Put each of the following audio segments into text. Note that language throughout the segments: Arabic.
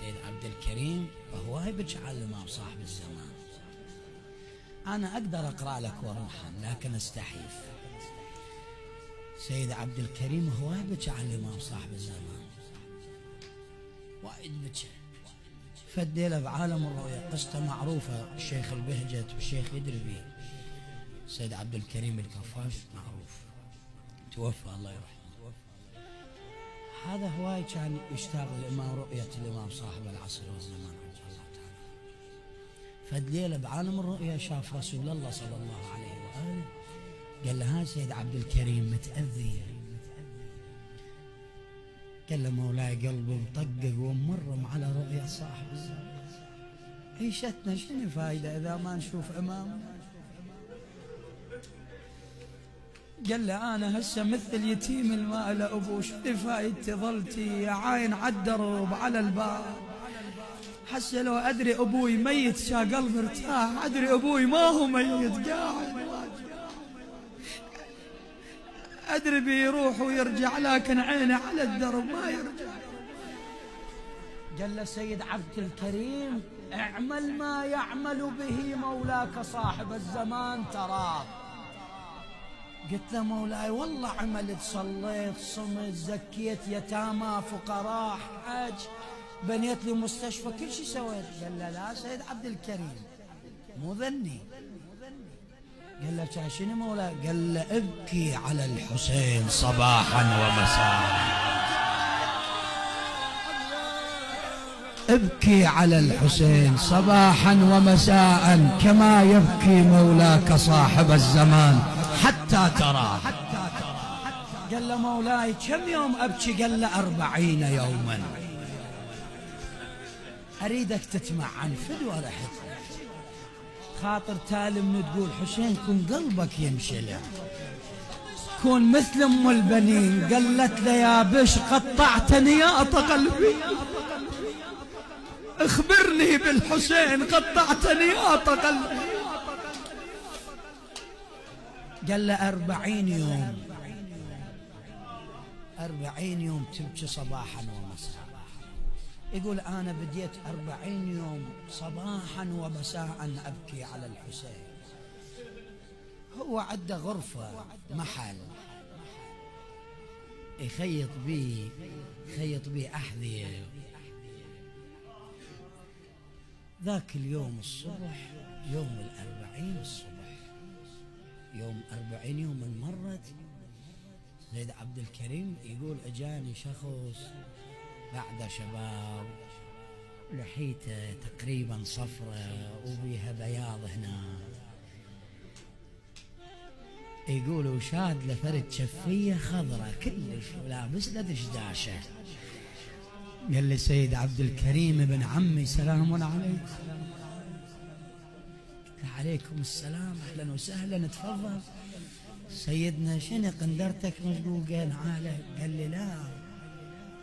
سيد عبد الكريم هواي بكى على الإمام صاحب الزمان. أنا أقدر أقرأ لك وأروحا لكن أستحيف. سيد عبد الكريم هواي بكى على الإمام صاحب الزمان، وايد بكى. فديله بعالم الرؤيا، قصته معروفة، الشيخ البهجت والشيخ يدربي. سيد عبد الكريم الكفاش معروف، توفى الله يرحمه. هذا هواي كان يشتاق الإمام رؤية الإمام صاحب العصر والزمان عجل الله تعالى. فدليله بعالم الرؤيا شاف رسول الله صلى الله عليه وآله، قال له ها سيد عبد الكريم متأذي، قال له مولاي قلبي مطقق وممرم على رؤية صاحب الزمان، عيشتنا شنو فايدة إذا ما نشوف إمامنا؟ قال له أنا هسه مثل يتيم الماء لأبو، شنو فايدتي ظلتي يا عاين عالدرب على الباب، حسه لو أدري أبوي ميت شا قلبي ارتاح، أدري أبوي ما هو ميت قاعد، أدري بيروح ويرجع لكن عينه على الدرب ما يرجع. قال له سيد عبد الكريم اعمل ما يعمل به مولاك صاحب الزمان تراه. قلت له مولاي والله عملت، صليت صمت زكيت يتامى فقراء حج بنيت لي مستشفى كل شيء سويت. قال له لا سيد عبد الكريم مو ذني. قال له شنو مولاي؟ قال له ابكي على الحسين صباحا ومساء، ابكي على الحسين صباحا ومساء كما يبكي مولاك صاحب الزمان حتى ترى. قال له مولاي كم يوم أبكي؟ قال له 40 يوما. أريدك تتمعن فدوى رحت خاطر تالي من تقول حسين كن قلبك يمشي له، كون مثل ام البنين. قالت له يا بش قطعتني يا قلبي، اخبرني بالحسين قطعتني يا قلبي. قال له 40 يوم، 40 يوم تبكي صباحا ومساء. يقول أنا بديت 40 يوم صباحا ومساء أبكي على الحسين. هو عنده غرفة محل يخيط بيه أحذية. ذاك اليوم الصبح، يوم 40 الصبح، يوم 40 يوم مرت. سيد عبد الكريم يقول اجاني شخص بعده شباب، لحيته تقريبا صفرة وبيها بياض هنا، يقول وشاد لفرد شفية خضرة كلش ولابس له دشداشة. قال لي سيد عبد الكريم ابن عمي سلام عليك. قلت عليكم السلام اهلا وسهلا تفضل. سيدنا شنو قندرتك مشقوقين عاله؟ قال لي لا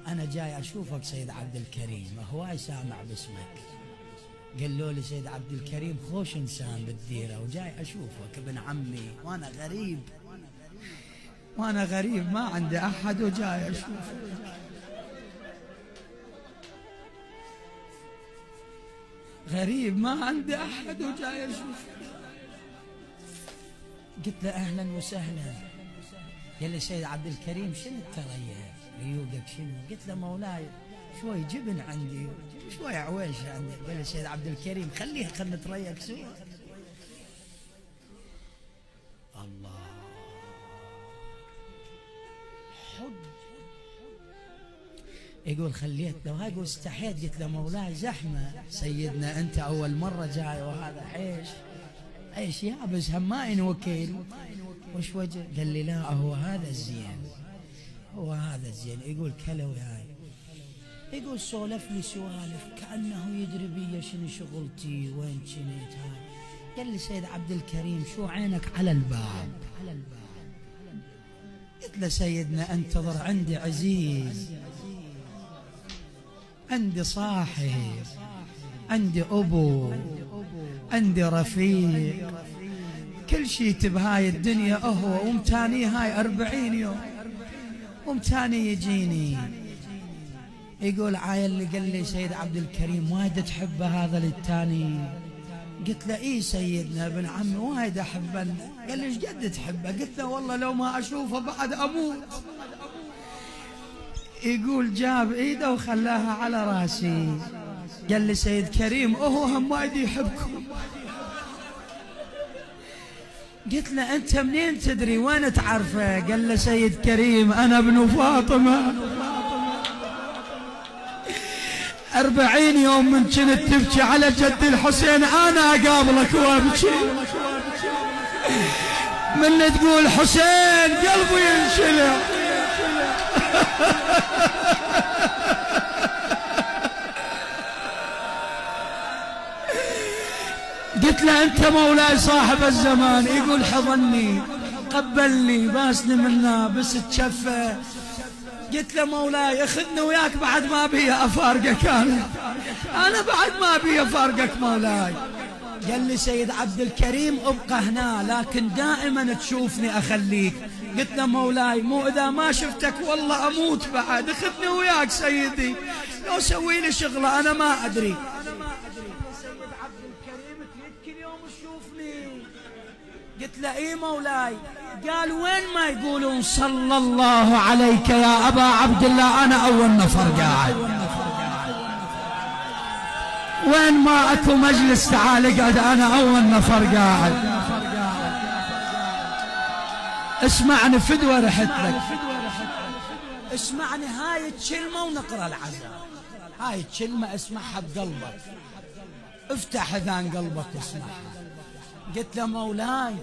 أنا جاي أشوفك سيد عبد الكريم، هواي سامع باسمك. قالوا لي سيد عبد الكريم خوش إنسان بالديرة وجاي أشوفك ابن عمي، وأنا غريب ما عندي أحد وجاي أشوفك. غريب ما عندي أحد وجاي أشوفك. قلت له أهلا وسهلا. قال لي سيد عبد الكريم شنو الترية ريوقك شنو؟ قلت له مولاي شوي جبن عندي وشوي عويش عندي. قال لي سيد عبد الكريم خلينا نتريق سوا. الله حب. يقول خليت له هاي، يقول استحيت. قلت له مولاي زحمة سيدنا أنت أول مرة جاي وهذا عيش يابس هماين وكيل وش وجه؟ قال لي لا هو هذا الزين، هو هذا الزين. يقول كلوي هاي، يقول سولف لي سوالف كأنه يدري بي شنو شغلتي وين كنت هاي. قال لي سيد عبد الكريم شو عينك على الباب؟ قلت له سيدنا انتظر، عندي عزيز، عندي صاحب، عندي أبو، عندي رفيق، كل شيء بهاي الدنيا هو. ومتاني هاي 40 يوم ومتاني يجيني. يقول عايل اللي قال لي سيد عبد الكريم وايد تحبه هذا للتاني؟ قلت له اي سيدنا ابن عمي وايد احبه. قال لي ايش قد تحبه؟ قلت له والله لو ما اشوفه بعد اموت. يقول جاب ايده وخلاها على راسي، قال لي سيد كريم هو هم وايد يحبكم. قلت له انت منين تدري وين تعرفه؟ قال لي سيد كريم انا ابن فاطمه 40 يوم من كنت تبكي على جد الحسين انا اقابلك وابكي، من تقول حسين قلبي ينشلع. قلت له انت مولاي صاحب الزمان. يقول حضني قبلني باسني منا بس تشفى. قلت له مولاي اخذني وياك بعد ما بي افارقك، انا بعد ما بي افارقك مولاي. قال لي سيد عبد الكريم ابقى هنا لكن دائما تشوفني اخليك. قلت له مولاي مو اذا ما شفتك والله اموت بعد، اخذني وياك سيدي لو سوي لي شغله انا ما ادري. سيد عبد الكريم تريد كل يوم تشوفني؟ قلت له اي مولاي. قال وين ما يقولون صلى الله عليك يا ابا عبد الله انا اول نفر قاعد، وين ما اكو مجلس تعال اقعد انا اول نفر قاعد. اسمعني فدوه رحت لك، اسمعني هاي الكلمه ونقرا العزاء. هاي الكلمه اسمعها بقلبك، افتح اذان قلبك واسمعها. قلت له مولاي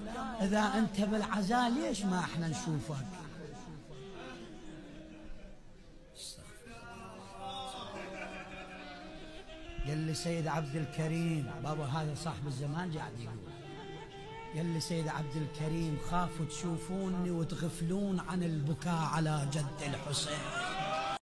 اذا انت بالعزاء ليش ما احنا نشوفك؟ قال لي سيد عبد الكريم، بابا هذا صاحب الزمان قاعد يقول، قال لي سيد عبد الكريم خافوا تشوفوني وتغفلون عن البكاء على جد الحسين.